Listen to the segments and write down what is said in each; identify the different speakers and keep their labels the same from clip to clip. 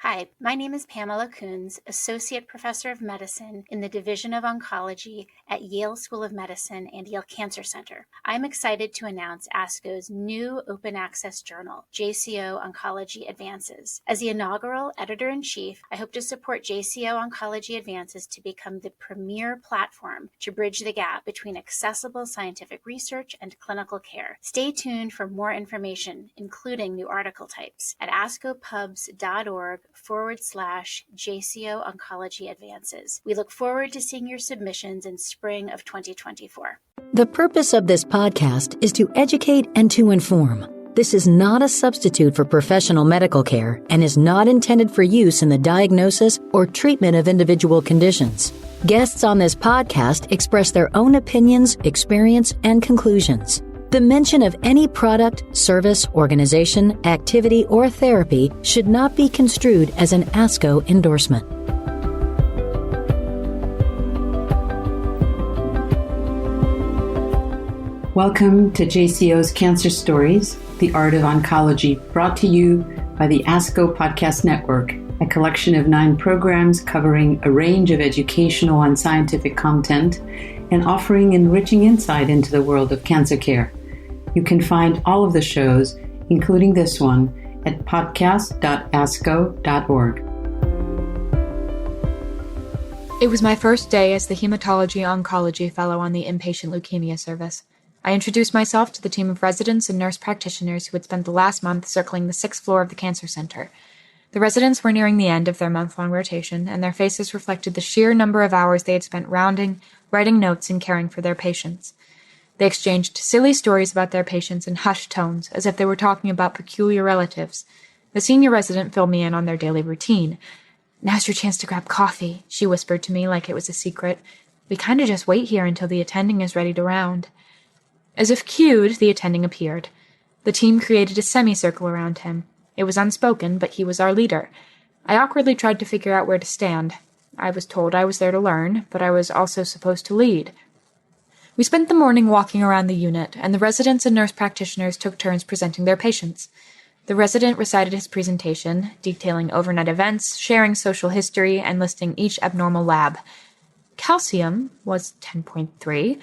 Speaker 1: Hi, my name is Pamela Coons, Associate Professor of Medicine in the Division of Oncology at Yale School of Medicine and Yale Cancer Center. I'm excited to announce ASCO's new open access journal, JCO Oncology Advances. As the inaugural editor-in-chief, I hope to support JCO Oncology Advances to become the premier platform to bridge the gap between accessible scientific research and clinical care. Stay tuned for more information, including new article types, at ascopubs.org/JCO Oncology Advances. We look forward to seeing your submissions in spring of 2024.
Speaker 2: The purpose of this podcast is to educate and to inform. This is not a substitute for professional medical care and is not intended for use in the diagnosis or treatment of individual conditions. Guests on this podcast express their own opinions, experience, and conclusions. The mention of any product, service, organization, activity, or therapy should not be construed as an ASCO endorsement.
Speaker 3: Welcome to JCO's Cancer Stories, the Art of Oncology, brought to you by the ASCO Podcast Network, a collection of 9 programs covering a range of educational and scientific content and offering enriching insight into the world of cancer care. You can find all of the shows, including this one, at podcast.asco.org.
Speaker 4: It was my first day as the Hematology Oncology Fellow on the Inpatient Leukemia Service. I introduced myself to the team of residents and nurse practitioners who had spent the last month circling the 6th floor of the cancer center. The residents were nearing the end of their month-long rotation, and their faces reflected the sheer number of hours they had spent rounding, writing notes, and caring for their patients. They exchanged silly stories about their patients in hushed tones, as if they were talking about peculiar relatives. The senior resident filled me in on their daily routine. "Now's your chance to grab coffee," she whispered to me like it was a secret. "We kinda just wait here until the attending is ready to round." As if cued, the attending appeared. The team created a semicircle around him. It was unspoken, but he was our leader. I awkwardly tried to figure out where to stand. I was told I was there to learn, but I was also supposed to lead. We spent the morning walking around the unit, and the residents and nurse practitioners took turns presenting their patients. The resident recited his presentation, detailing overnight events, sharing social history, and listing each abnormal lab. Calcium was 10.3.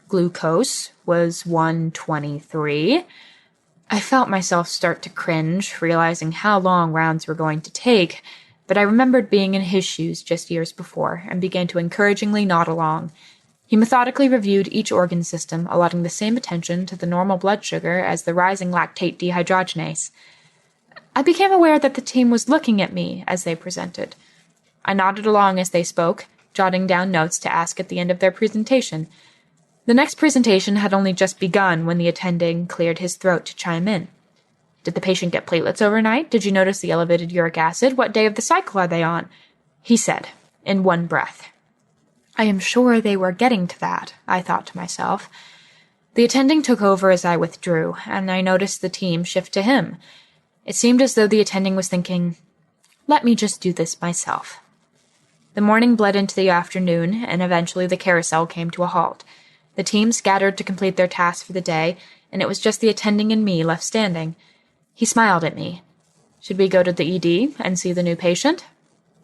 Speaker 4: Glucose was 123. I felt myself start to cringe, realizing how long rounds were going to take, but I remembered being in his shoes just years before, and began to encouragingly nod along. He methodically reviewed each organ system, allotting the same attention to the normal blood sugar as the rising lactate dehydrogenase. I became aware that the team was looking at me as they presented. I nodded along as they spoke, jotting down notes to ask at the end of their presentation. The next presentation had only just begun when the attending cleared his throat to chime in. "Did the patient get platelets overnight? Did you notice the elevated uric acid? What day of the cycle are they on?" he said, in one breath. I am sure they were getting to that, I thought to myself. The attending took over as I withdrew, and I noticed the team shift to him. It seemed as though the attending was thinking, "Let me just do this myself." The morning bled into the afternoon, and eventually the carousel came to a halt. The team scattered to complete their tasks for the day, and it was just the attending and me left standing. He smiled at me. "Should we go to the ED and see the new patient?"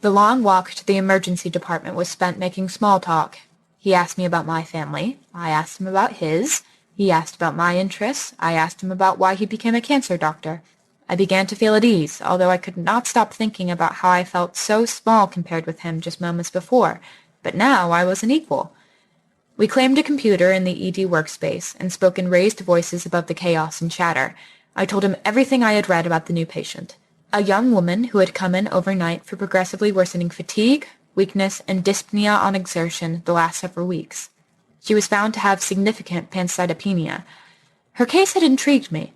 Speaker 4: The long walk to the emergency department was spent making small talk. He asked me about my family. I asked him about his. He asked about my interests. I asked him about why he became a cancer doctor. I began to feel at ease, although I could not stop thinking about how I felt so small compared with him just moments before. But now I was an equal. We claimed a computer in the ED workspace and spoke in raised voices above the chaos and chatter. I told him everything I had read about the new patient. A young woman who had come in overnight for progressively worsening fatigue, weakness, and dyspnea on exertion the last several weeks. She was found to have significant pancytopenia. Her case had intrigued me.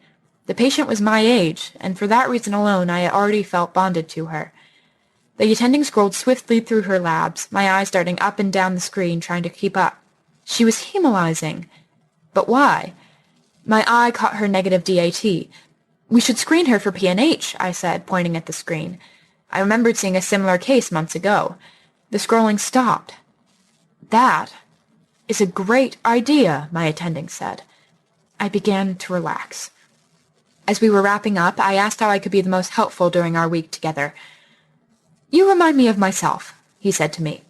Speaker 4: The patient was my age, and for that reason alone I had already felt bonded to her. The attending scrolled swiftly through her labs, my eyes darting up and down the screen trying to keep up. She was hemolyzing. But why? My eye caught her negative DAT. "We should screen her for PNH," I said, pointing at the screen. I remembered seeing a similar case months ago. The scrolling stopped. "That is a great idea," my attending said. I began to relax. As we were wrapping up, I asked how I could be the most helpful during our week together. "You remind me of myself," he said to me.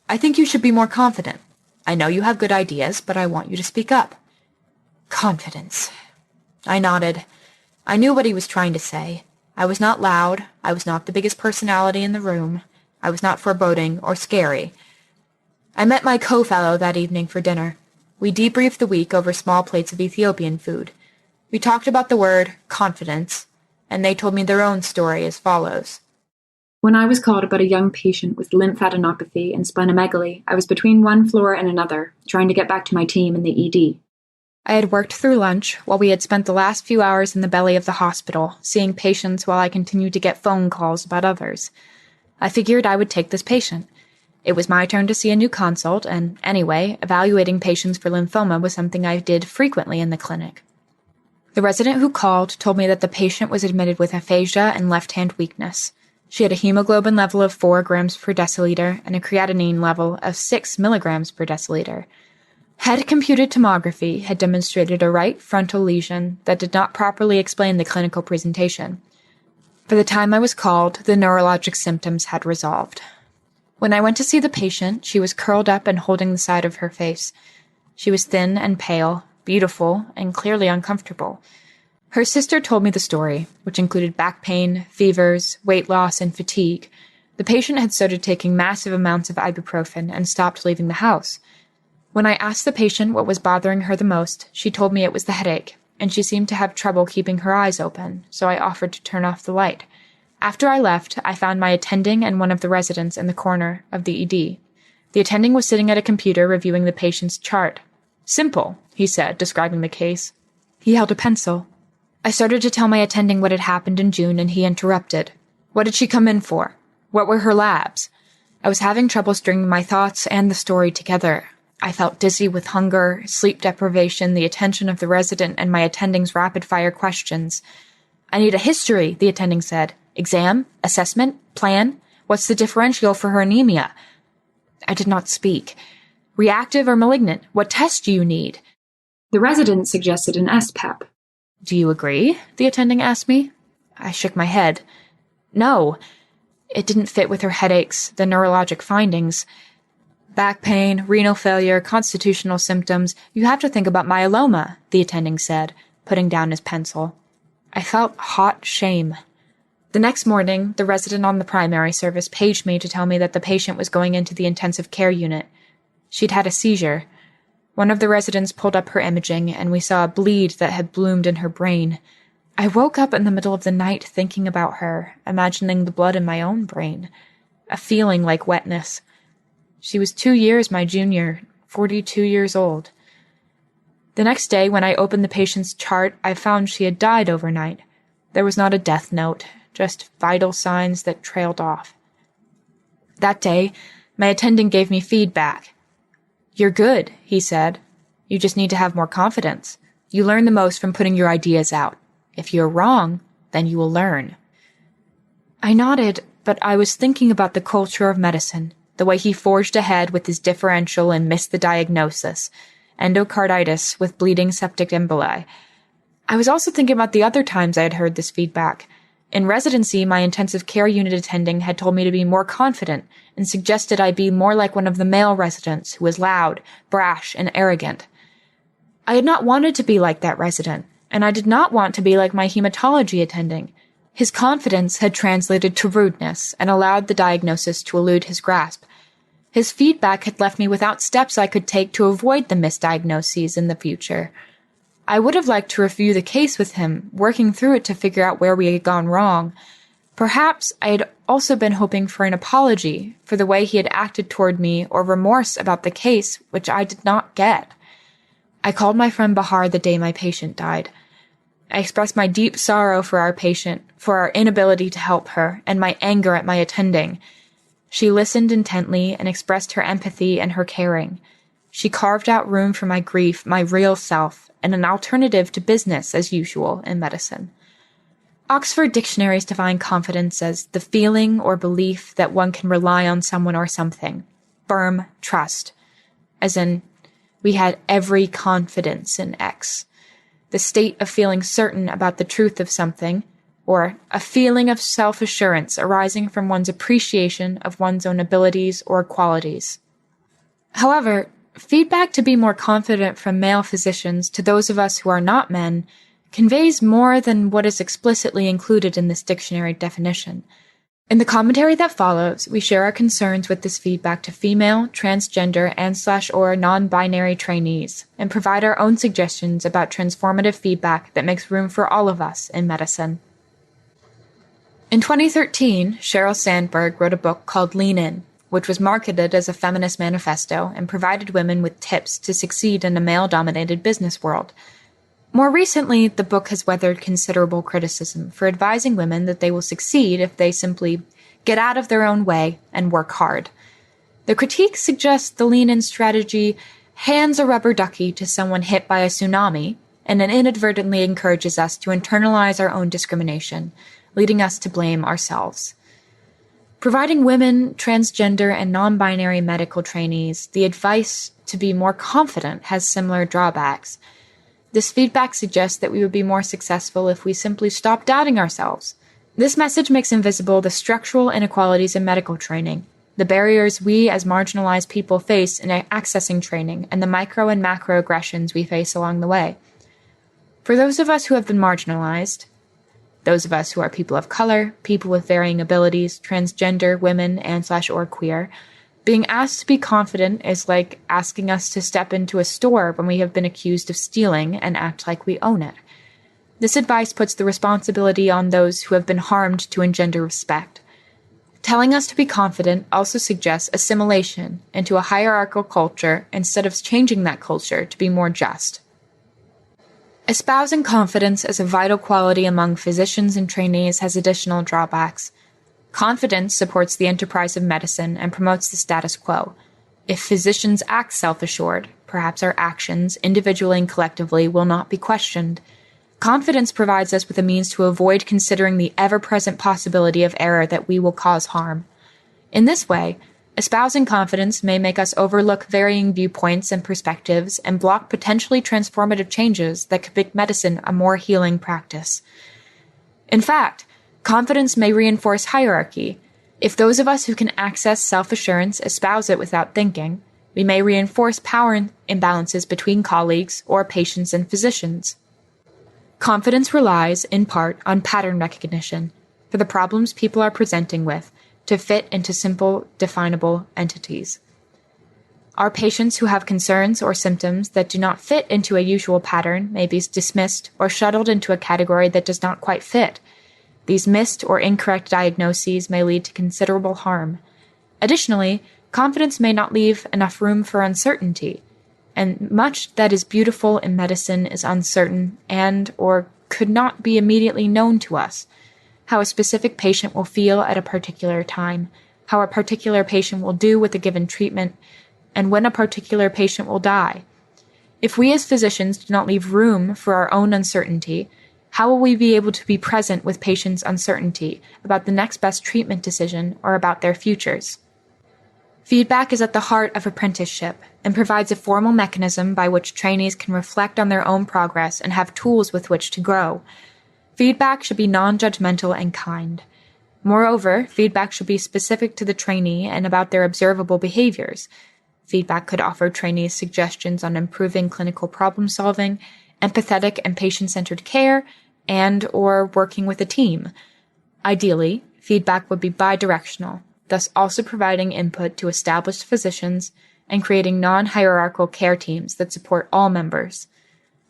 Speaker 4: "I think you should be more confident. I know you have good ideas, but I want you to speak up." Confidence. I nodded. I knew what he was trying to say. I was not loud. I was not the biggest personality in the room. I was not foreboding or scary. I met my co-fellow that evening for dinner. We debriefed the week over small plates of Ethiopian food. We talked about the word confidence, and they told me their own story as follows. When I was called about a young patient with lymphadenopathy and splenomegaly, I was between one floor and another, trying to get back to my team in the ED. I had worked through lunch while we had spent the last few hours in the belly of the hospital, seeing patients while I continued to get phone calls about others. I figured I would take this patient. It was my turn to see a new consult, and anyway, evaluating patients for lymphoma was something I did frequently in the clinic. The resident who called told me that the patient was admitted with aphasia and left-hand weakness. She had a hemoglobin level of 4 grams per deciliter and a creatinine level of 6 milligrams per deciliter. Head-computed tomography had demonstrated a right frontal lesion that did not properly explain the clinical presentation. By the time I was called, the neurologic symptoms had resolved. When I went to see the patient, she was curled up and holding the side of her face. She was thin and pale, beautiful, and clearly uncomfortable. Her sister told me the story, which included back pain, fevers, weight loss, and fatigue. The patient had started taking massive amounts of ibuprofen and stopped leaving the house. When I asked the patient what was bothering her the most, she told me it was the headache, and she seemed to have trouble keeping her eyes open, so I offered to turn off the light. After I left, I found my attending and one of the residents in the corner of the ED. The attending was sitting at a computer reviewing the patient's chart. "Simple," he said, describing the case. He held a pencil. I started to tell my attending what had happened in June, and he interrupted. What did she come in for? What were her labs? I was having trouble stringing my thoughts and the story together. I felt dizzy with hunger, sleep deprivation, the attention of the resident, and my attending's rapid-fire questions. "I need a history," the attending said. "Exam? Assessment? Plan? What's the differential for her anemia?" I did not speak. "Reactive or malignant? What test do you need?" The resident suggested an SPEP. "Do you agree?" the attending asked me. I shook my head. No. It didn't fit with her headaches, the neurologic findings. "Back pain, renal failure, constitutional symptoms. You have to think about myeloma," the attending said, putting down his pencil. I felt hot shame. The next morning, the resident on the primary service paged me to tell me that the patient was going into the intensive care unit. She'd had a seizure. One of the residents pulled up her imaging, and we saw a bleed that had bloomed in her brain. I woke up in the middle of the night thinking about her, imagining the blood in my own brain. A feeling like wetness. She was 2 years my junior, 42 years old. The next day, when I opened the patient's chart, I found she had died overnight. There was not a death note, just vital signs that trailed off. That day, my attending gave me feedback. "You're good," he said. "You just need to have more confidence. You learn the most from putting your ideas out. If you're wrong, then you will learn." I nodded, but I was thinking about the culture of medicine, the way he forged ahead with his differential and missed the diagnosis, endocarditis with bleeding septic emboli. I was also thinking about the other times I had heard this feedback. In residency, my intensive care unit attending had told me to be more confident and suggested I be more like one of the male residents who was loud, brash, and arrogant. I had not wanted to be like that resident, and I did not want to be like my hematology attending. His confidence had translated to rudeness and allowed the diagnosis to elude his grasp. His feedback had left me without steps I could take to avoid the misdiagnoses in the future. I would have liked to review the case with him, working through it to figure out where we had gone wrong. Perhaps I had also been hoping for an apology for the way he had acted toward me or remorse about the case, which I did not get. I called my friend Bahar the day my patient died. I expressed my deep sorrow for our patient, for our inability to help her, and my anger at my attending. She listened intently and expressed her empathy and her caring. She carved out room for my grief, my real self, and an alternative to business as usual in medicine. Oxford dictionaries define confidence as the feeling or belief that one can rely on someone or something. Firm trust. As in, we had every confidence in X. The state of feeling certain about the truth of something, or a feeling of self-assurance arising from one's appreciation of one's own abilities or qualities. However, feedback to be more confident from male physicians to those of us who are not men conveys more than what is explicitly included in this dictionary definition. In the commentary that follows, we share our concerns with this feedback to female, transgender, and/or non-binary trainees, and provide our own suggestions about transformative feedback that makes room for all of us in medicine. In 2013, Sheryl Sandberg wrote a book called Lean In, which was marketed as a feminist manifesto and provided women with tips to succeed in a male-dominated business world. More recently, the book has weathered considerable criticism for advising women that they will succeed if they simply get out of their own way and work hard. The critique suggests the lean-in strategy hands a rubber ducky to someone hit by a tsunami and then inadvertently encourages us to internalize our own discrimination, leading us to blame ourselves. Providing women, transgender, and non-binary medical trainees the advice to be more confident has similar drawbacks. This feedback suggests that we would be more successful if we simply stop doubting ourselves. This message makes invisible the structural inequalities in medical training, the barriers we as marginalized people face in accessing training, and the micro and macro aggressions we face along the way. For those of us who have been marginalized, those of us who are people of color, people with varying abilities, transgender, women, and/or queer, being asked to be confident is like asking us to step into a store when we have been accused of stealing and act like we own it. This advice puts the responsibility on those who have been harmed to engender respect. Telling us to be confident also suggests assimilation into a hierarchical culture instead of changing that culture to be more just. Espousing confidence as a vital quality among physicians and trainees has additional drawbacks. Confidence supports the enterprise of medicine and promotes the status quo. If physicians act self-assured, perhaps our actions, individually and collectively, will not be questioned. Confidence provides us with a means to avoid considering the ever-present possibility of error that we will cause harm. In this way, espousing confidence may make us overlook varying viewpoints and perspectives and block potentially transformative changes that could make medicine a more healing practice. In fact, confidence may reinforce hierarchy. If those of us who can access self-assurance espouse it without thinking, we may reinforce power imbalances between colleagues or patients and physicians. Confidence relies, in part, on pattern recognition for the problems people are presenting with to fit into simple, definable entities. Our patients who have concerns or symptoms that do not fit into a usual pattern may be dismissed or shuttled into a category that does not quite fit. These missed or incorrect diagnoses may lead to considerable harm. Additionally, confidence may not leave enough room for uncertainty, and much that is beautiful in medicine is uncertain and or could not be immediately known to us. How a specific patient will feel at a particular time, how a particular patient will do with a given treatment, and when a particular patient will die. If we as physicians do not leave room for our own uncertainty, how will we be able to be present with patients' uncertainty about the next best treatment decision or about their futures? Feedback is at the heart of apprenticeship and provides a formal mechanism by which trainees can reflect on their own progress and have tools with which to grow. Feedback should be non-judgmental and kind. Moreover, feedback should be specific to the trainee and about their observable behaviors. Feedback could offer trainees suggestions on improving clinical problem-solving, empathetic and patient-centered care, and/or working with a team. Ideally, feedback would be bidirectional, thus also providing input to established physicians and creating non-hierarchical care teams that support all members.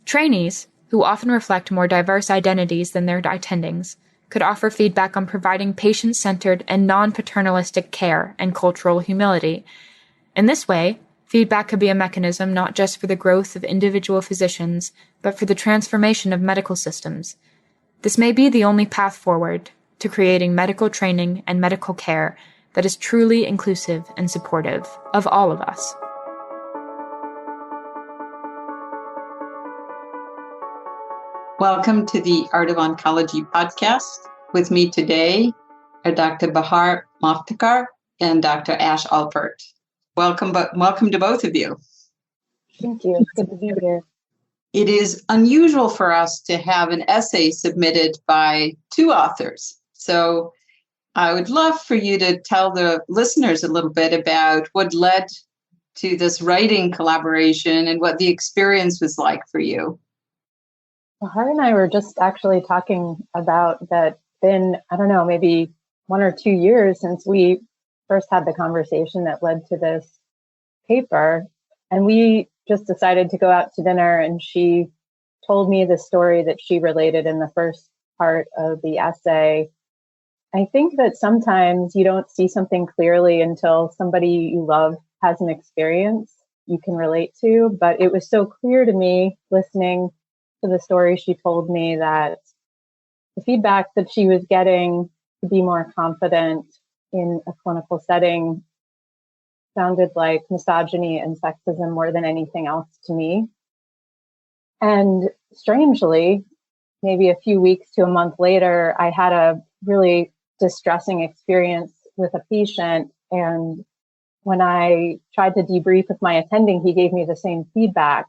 Speaker 4: Trainees, who often reflect more diverse identities than their attendings, could offer feedback on providing patient-centered and non-paternalistic care and cultural humility. In this way, feedback could be a mechanism not just for the growth of individual physicians, but for the transformation of medical systems. This may be the only path forward to creating medical training and medical care that is truly inclusive and supportive of all of us.
Speaker 3: Welcome to the Art of Oncology podcast. With me today are Dr. Bahar Moftakhar and Dr. Ash Alpert. Welcome to both of you.
Speaker 5: Thank you. It's good to be here.
Speaker 3: it is unusual for us to have an essay submitted by two authors. So I would love for you to tell the listeners a little bit about what led to this writing collaboration and what the experience was like for you.
Speaker 5: Bahar and I were just actually talking about that. Been, I don't know, maybe 1 or 2 years since we first had the conversation that led to this paper. And we just decided to go out to dinner, and she told me the story that she related in the first part of the essay. I think that sometimes you don't see something clearly until somebody you love has an experience you can relate to. But it was so clear to me listening to the story she told me that the feedback that she was getting to be more confident in a clinical setting sounded like misogyny and sexism more than anything else to me. And strangely, maybe a few weeks to a month later, I had a really distressing experience with a patient. And when I tried to debrief with my attending, he gave me the same feedback.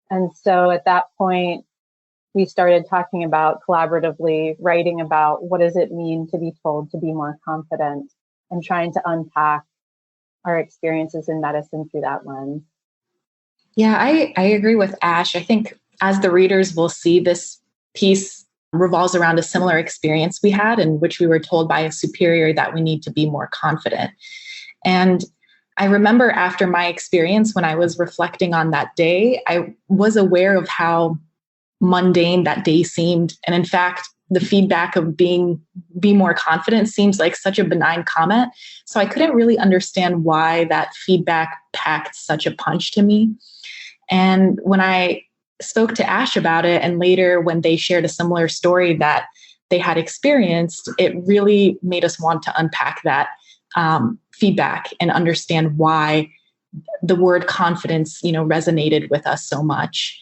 Speaker 5: And so at that point, we started talking about collaboratively writing about what does it mean to be told to be more confident and trying to unpack our experiences in medicine through that lens.
Speaker 4: Yeah, I agree with Ash. I think as the readers will see, this piece revolves around a similar experience we had in which we were told by a superior that we need to be more confident. And I remember after my experience, when I was reflecting on that day, I was aware of how mundane that day seemed. And in fact, the feedback of be more confident seems like such a benign comment. So I couldn't really understand why that feedback packed such a punch to me. And when I spoke to Ash about it, and later when they shared a similar story that they had experienced, it really made us want to unpack that feedback and understand why the word confidence, resonated with us so much.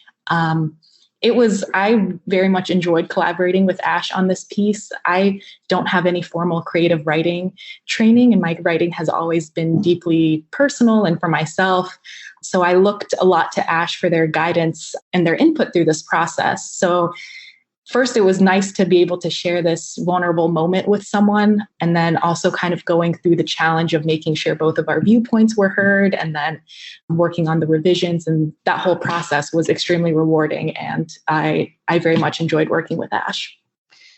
Speaker 4: I very much enjoyed collaborating with Ash on this piece. I don't have any formal creative writing training, and my writing has always been deeply personal and for myself. So I looked a lot to Ash for their guidance and their input through this process. So first, it was nice to be able to share this vulnerable moment with someone, and then also kind of going through the challenge of making sure both of our viewpoints were heard, and then working on the revisions. And that whole process was extremely rewarding. And I very much enjoyed working with Ash.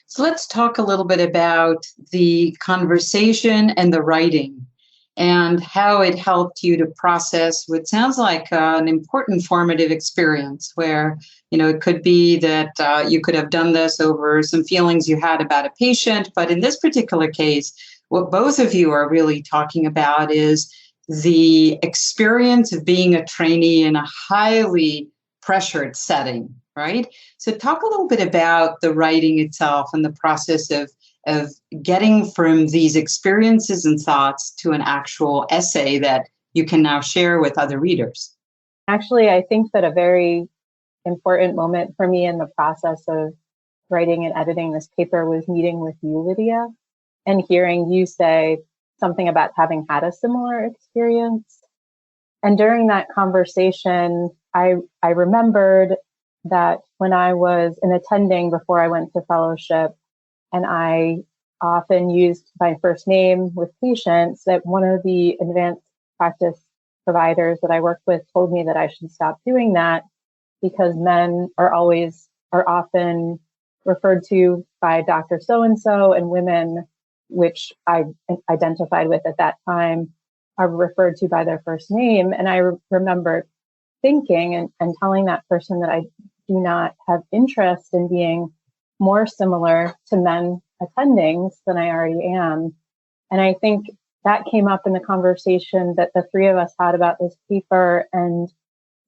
Speaker 3: So let's talk a little bit about the conversation and the writing and how it helped you to process what sounds like an important formative experience where, it could be that you could have done this over some feelings you had about a patient. But in this particular case, what both of you are really talking about is the experience of being a trainee in a highly pressured setting, right? So talk a little bit about the writing itself and the process of getting from these experiences and thoughts to an actual essay that you can now share with other readers.
Speaker 5: Actually, I think that a very important moment for me in the process of writing and editing this paper was meeting with you, Lydia, and hearing you say something about having had a similar experience. And during that conversation, I remembered that when I was an attending before I went to fellowship, and I often used my first name with patients, that one of the advanced practice providers that I worked with told me that I should stop doing that because men are often referred to by Dr. So-and-so, and women, which I identified with at that time, are referred to by their first name. And I remember thinking and telling that person that I do not have interest in being more similar to men attendings than I already am. And I think that came up in the conversation that the three of us had about this paper, and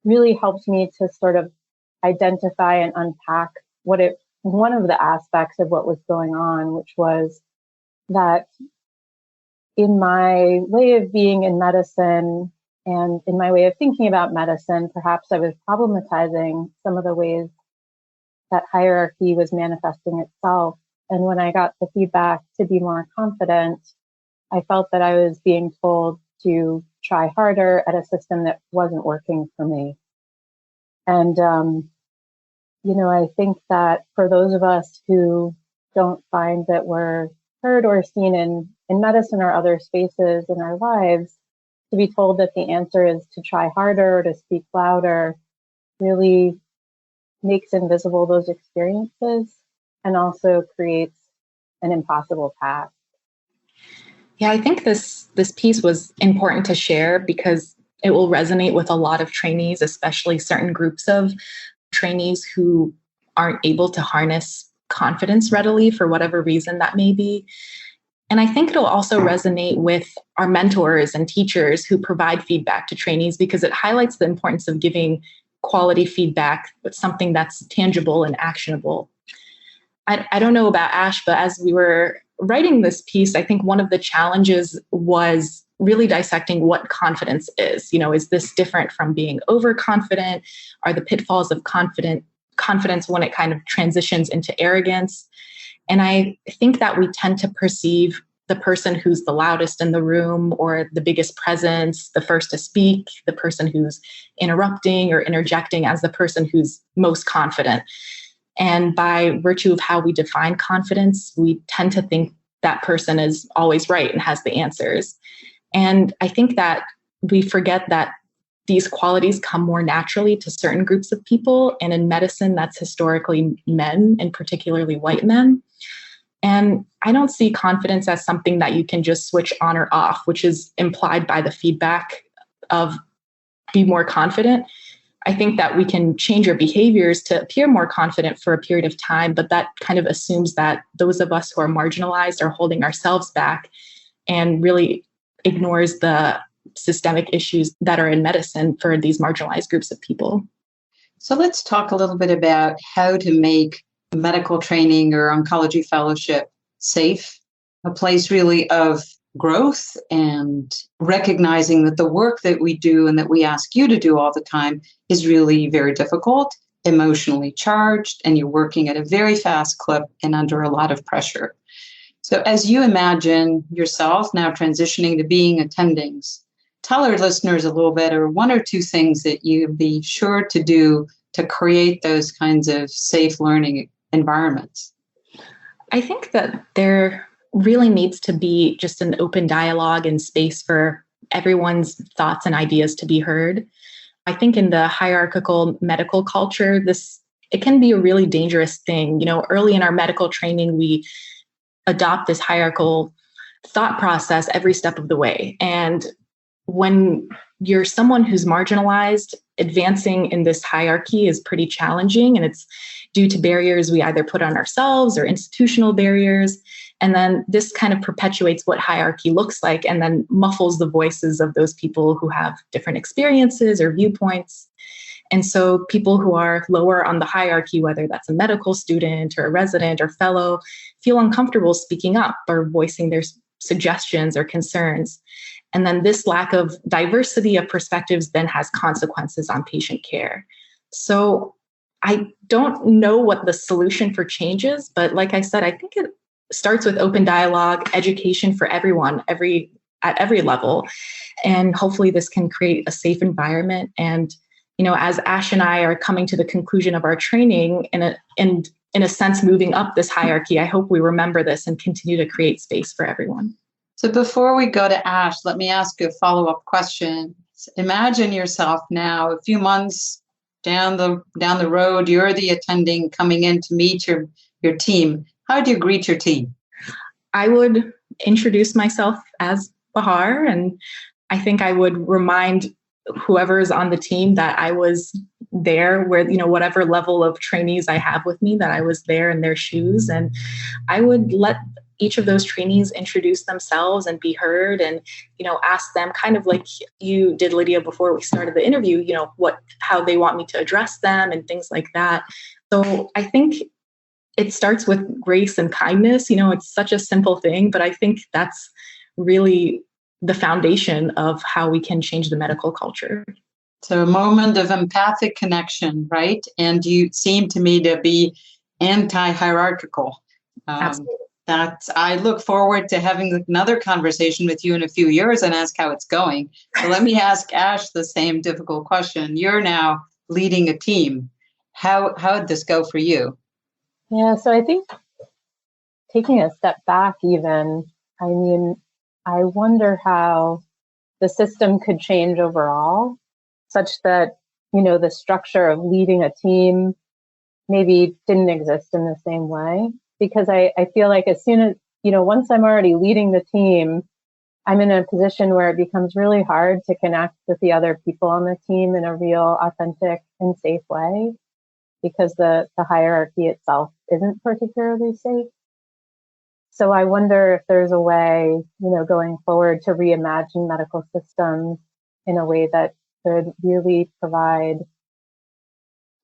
Speaker 5: really helped me to sort of identify and unpack one of the aspects of what was going on, which was that in my way of being in medicine and in my way of thinking about medicine, perhaps I was problematizing some of the ways that hierarchy was manifesting itself. And when I got the feedback to be more confident, I felt that I was being told to try harder at a system that wasn't working for me. And I think that for those of us who don't find that we're heard or seen in medicine or other spaces in our lives, to be told that the answer is to try harder, to speak louder, really makes invisible those experiences and also creates an impossible task.
Speaker 6: Yeah, I think this piece was important to share because it will resonate with a lot of trainees, especially certain groups of trainees who aren't able to harness confidence readily for whatever reason that may be. And I think it'll also resonate with our mentors and teachers who provide feedback to trainees because it highlights the importance of giving quality feedback with something that's tangible and actionable. I don't know about Ash, but as we were writing this piece, I think one of the challenges was really dissecting what confidence is. Is this different from being overconfident? Are the pitfalls of confidence when it kind of transitions into arrogance? And I think that we tend to perceive the person who's the loudest in the room or the biggest presence, the first to speak, the person who's interrupting or interjecting as the person who's most confident. And by virtue of how we define confidence, we tend to think that person is always right and has the answers. And I think that we forget that these qualities come more naturally to certain groups of people. And in medicine, that's historically men, and particularly white men. And I don't see confidence as something that you can just switch on or off, which is implied by the feedback of be more confident. I think that we can change our behaviors to appear more confident for a period of time, but that kind of assumes that those of us who are marginalized are holding ourselves back and really ignores the systemic issues that are in medicine for these marginalized groups of people.
Speaker 3: So let's talk a little bit about how to make medical training or oncology fellowship safe, a place really of growth and recognizing that the work that we do and that we ask you to do all the time is really very difficult, emotionally charged, and you're working at a very fast clip and under a lot of pressure. So as you imagine yourself now transitioning to being attendings, tell our listeners a little bit or one or two things that you'd be sure to do to create those kinds of safe learning environments.
Speaker 6: I think that there really needs to be just an open dialogue and space for everyone's thoughts and ideas to be heard. I think in the hierarchical medical culture, it can be a really dangerous thing. Early in our medical training, we adopt this hierarchical thought process every step of the way. And when you're someone who's marginalized, advancing in this hierarchy is pretty challenging. And it's due to barriers we either put on ourselves or institutional barriers. And then this kind of perpetuates what hierarchy looks like and then muffles the voices of those people who have different experiences or viewpoints. And so people who are lower on the hierarchy, whether that's a medical student or a resident or fellow, feel uncomfortable speaking up or voicing their suggestions or concerns. And then this lack of diversity of perspectives then has consequences on patient care. So I don't know what the solution for change is, but like I said, I think it starts with open dialogue, education for everyone, at every level. And hopefully this can create a safe environment. And, as Ash and I are coming to the conclusion of our training in a sense, moving up this hierarchy, I hope we remember this and continue to create space for everyone.
Speaker 3: So before we go to Ash, let me ask you a follow-up question. Imagine yourself now, a few months down the road, you're the attending coming in to meet your team. How do you greet your team?
Speaker 6: I would introduce myself as Bahar, and I think I would remind whoever is on the team that I was there where, whatever level of trainees I have with me, that I was there in their shoes. And I would let each of those trainees introduce themselves and be heard and, ask them kind of like you did, Lydia, before we started the interview, how they want me to address them and things like that. So I think it starts with grace and kindness. It's such a simple thing, but I think that's really the foundation of how we can change the medical culture.
Speaker 3: So a moment of empathic connection, right? And you seem to me to be anti-hierarchical.
Speaker 6: Absolutely.
Speaker 3: I look forward to having another conversation with you in a few years and ask how it's going. So let me ask Ash the same difficult question. You're now leading a team.
Speaker 7: How did this go for you?
Speaker 5: Yeah, so I think taking a step back even, I mean, I wonder how the system could change overall such that, the structure of leading a team maybe didn't exist in the same way. Because I feel like as soon as, once I'm already leading the team, I'm in a position where it becomes really hard to connect with the other people on the team in a real, authentic, and safe way, because the hierarchy itself isn't particularly safe. So I wonder if there's a way, going forward to reimagine medical systems in a way that could really provide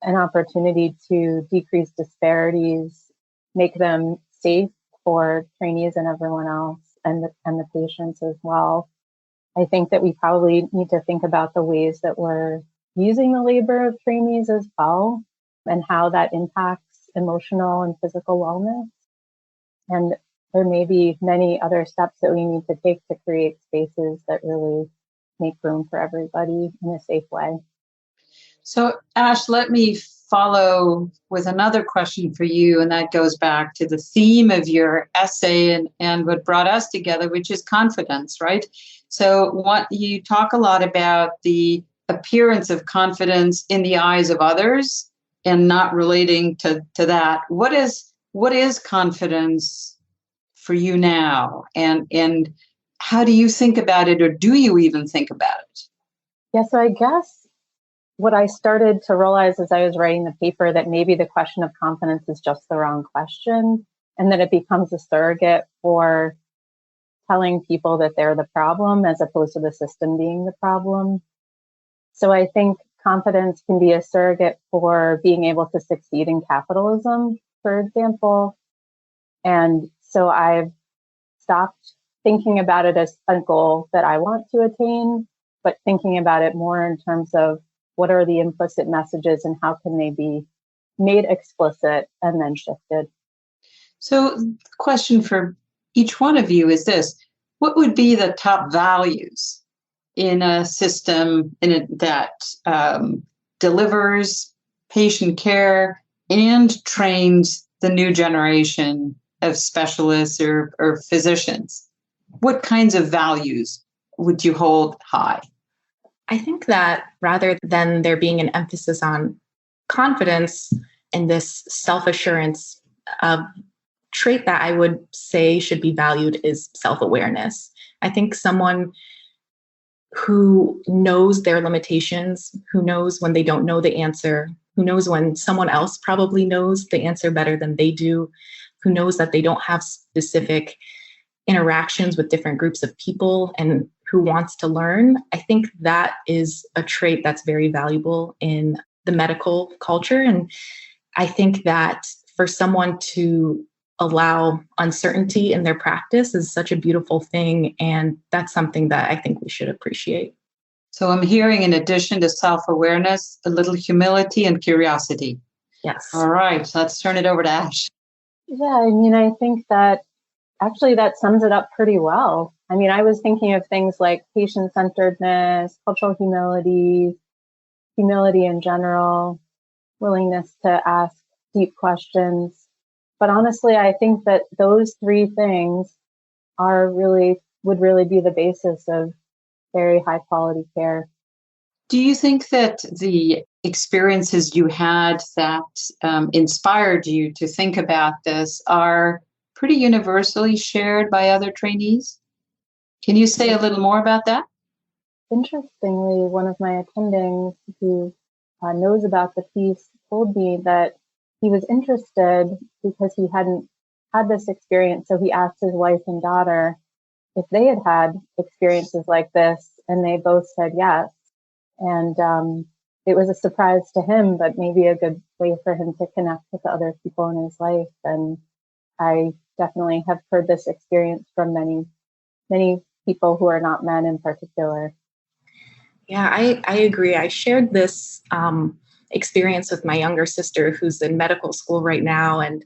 Speaker 5: an opportunity to decrease disparities, make them safe for trainees and everyone else, and the patients as well. I think that we probably need to think about the ways that we're using the labor of trainees as well, and how that impacts emotional and physical wellness. And there may be many other steps that we need to take to create spaces that really make room for everybody in a safe way.
Speaker 7: So, Ash, let me follow with another question for you, and that goes back to the theme of your essay and what brought us together, which is confidence, right? So what you talk a lot about the appearance of confidence in the eyes of others and not relating to that. What is confidence for you now? And how do you think about it, or do you even think about it?
Speaker 5: Yeah, so I guess what I started to realize as I was writing the paper, that maybe the question of confidence is just the wrong question, and that it becomes a surrogate for telling people that they're the problem as opposed to the system being the problem. So I think confidence can be a surrogate for being able to succeed in capitalism, for example. And so I've stopped thinking about it as a goal that I want to attain, but thinking about it more in terms of what are the implicit messages and how can they be made explicit and then shifted.
Speaker 7: So the question for each one of you is this: what would be the top values in a system that delivers patient care and trains the new generation of specialists or physicians? What kinds of values would you hold high?
Speaker 6: I think that rather than there being an emphasis on confidence and this self-assurance, trait that I would say should be valued is self-awareness. I think someone who knows their limitations, who knows when they don't know the answer, who knows when someone else probably knows the answer better than they do, who knows that they don't have specific interactions with different groups of people and who wants to learn. I think that is a trait that's very valuable in the medical culture. And I think that for someone to allow uncertainty in their practice is such a beautiful thing. And that's something that I think we should appreciate.
Speaker 7: So I'm hearing, in addition to self-awareness, a little humility and curiosity.
Speaker 6: Yes.
Speaker 7: All right, let's turn it over to Ash.
Speaker 5: Yeah, I mean, I think that actually that sums it up pretty well. I mean, I was thinking of things like patient-centeredness, cultural humility, humility in general, willingness to ask deep questions. But honestly, I think that those three things would really be the basis of very high quality care.
Speaker 7: Do you think that the experiences you had that inspired you to think about this are pretty universally shared by other trainees? Can you say a little more about that?
Speaker 5: Interestingly, one of my attendings who knows about the piece told me that he was interested because he hadn't had this experience. So he asked his wife and daughter if they had had experiences like this, and they both said yes. And it was a surprise to him, but maybe a good way for him to connect with the other people in his life. And I definitely have heard this experience from many, many people who are not men in particular.
Speaker 6: Yeah, I agree. I shared this experience with my younger sister who's in medical school right now. And,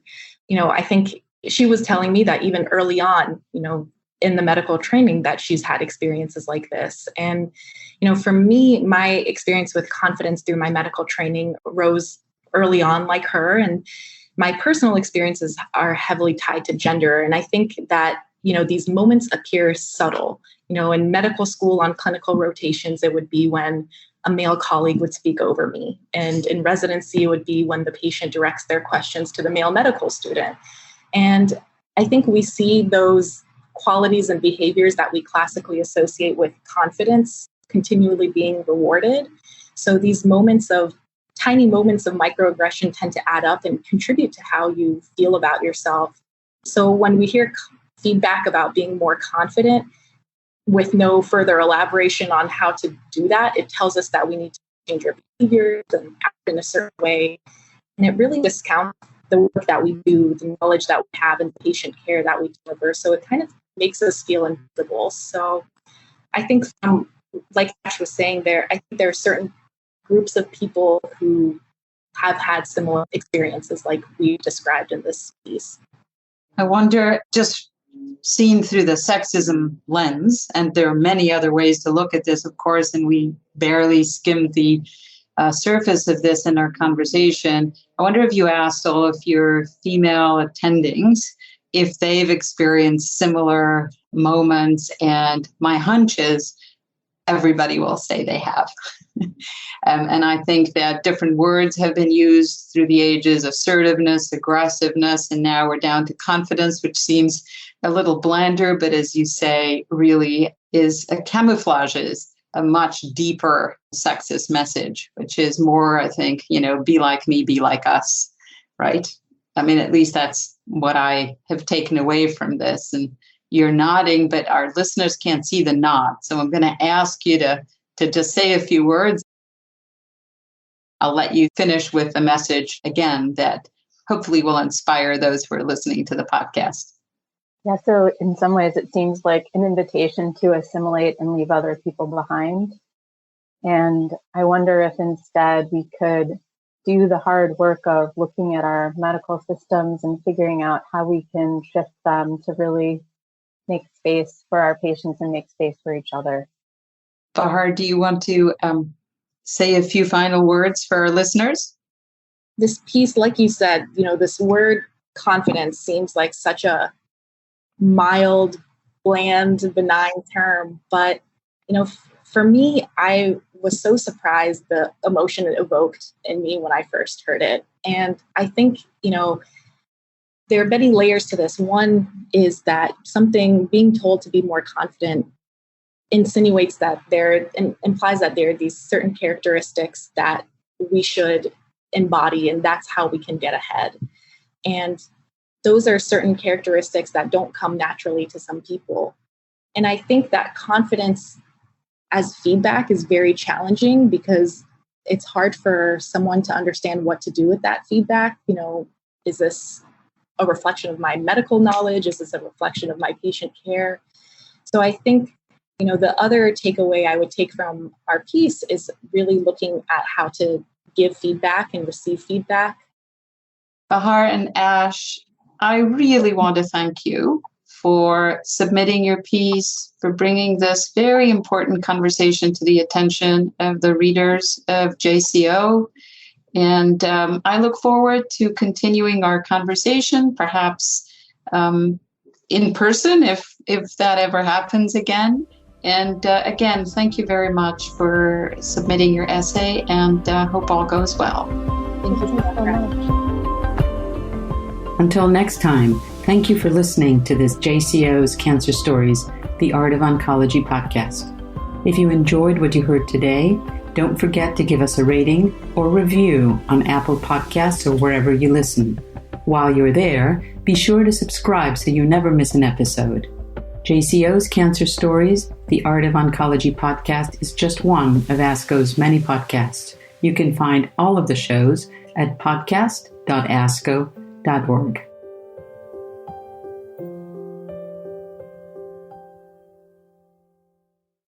Speaker 6: I think she was telling me that even early on, in the medical training that she's had experiences like this. And, for me, my experience with confidence through my medical training early on like her. And my personal experiences are heavily tied to gender. And I think that, these moments appear subtle. In medical school on clinical rotations, it would be when a male colleague would speak over me. And in residency, it would be when the patient directs their questions to the male medical student. And I think we see those qualities and behaviors that we classically associate with confidence continually being rewarded. So these tiny moments of microaggression tend to add up and contribute to how you feel about yourself. So when we hear feedback about being more confident with no further elaboration on how to do that, it tells us that we need to change our behaviors and act in a certain way. And it really discounts the work that we do, the knowledge that we have, and the patient care that we deliver. So it kind of makes us feel invisible. So I think, like Ash was saying there, I think there are certain groups of people who have had similar experiences like we described in this piece.
Speaker 7: I wonder, just seen through the sexism lens, and there are many other ways to look at this, of course, and we barely skimmed the surface of this in our conversation. I wonder if you asked all of your female attendings if they've experienced similar moments, and my hunch is everybody will say they have. And I think that different words have been used through the ages: assertiveness, aggressiveness, and now we're down to confidence, which seems a little blander, but as you say, really camouflages a much deeper sexist message, which is more, I think, be like me, be like us, right? I mean, at least that's what I have taken away from this. And you're nodding, but our listeners can't see the nod. So I'm going to ask you to just say a few words. I'll let you finish with a message again that hopefully will inspire those who are listening to the podcast.
Speaker 5: Yeah, so in some ways it seems like an invitation to assimilate and leave other people behind. And I wonder if instead we could do the hard work of looking at our medical systems and figuring out how we can shift them to really make space for our patients and make space for each other.
Speaker 7: Bahar, do you want to say a few final words for our listeners?
Speaker 6: This piece, like you said, this word confidence seems like such a mild, bland, benign term. But, for me, I was so surprised the emotion it evoked in me when I first heard it. And I think, there are many layers to this. One is that being told to be more confident insinuates that implies that there are these certain characteristics that we should embody, and that's how we can get ahead. And those are certain characteristics that don't come naturally to some people. And I think that confidence as feedback is very challenging because it's hard for someone to understand what to do with that feedback. Is this a reflection of my medical knowledge? Is this a reflection of my patient care? So I think, the other takeaway I would take from our piece is really looking at how to give feedback and receive feedback.
Speaker 7: Bahar and Ash, I really want to thank you for submitting your piece, for bringing this very important conversation to the attention of the readers of JCO. And I look forward to continuing our conversation, perhaps in person, if that ever happens again. And again, thank you very much for submitting your essay, and hope all goes well.
Speaker 5: Thank you so much.
Speaker 3: Until next time, thank you for listening to this JCO's Cancer Stories, the Art of Oncology podcast. If you enjoyed what you heard today, don't forget to give us a rating or review on Apple Podcasts or wherever you listen. While you're there, be sure to subscribe so you never miss an episode. JCO's Cancer Stories, the Art of Oncology podcast is just one of ASCO's many podcasts. You can find all of the shows at podcast.asco.org.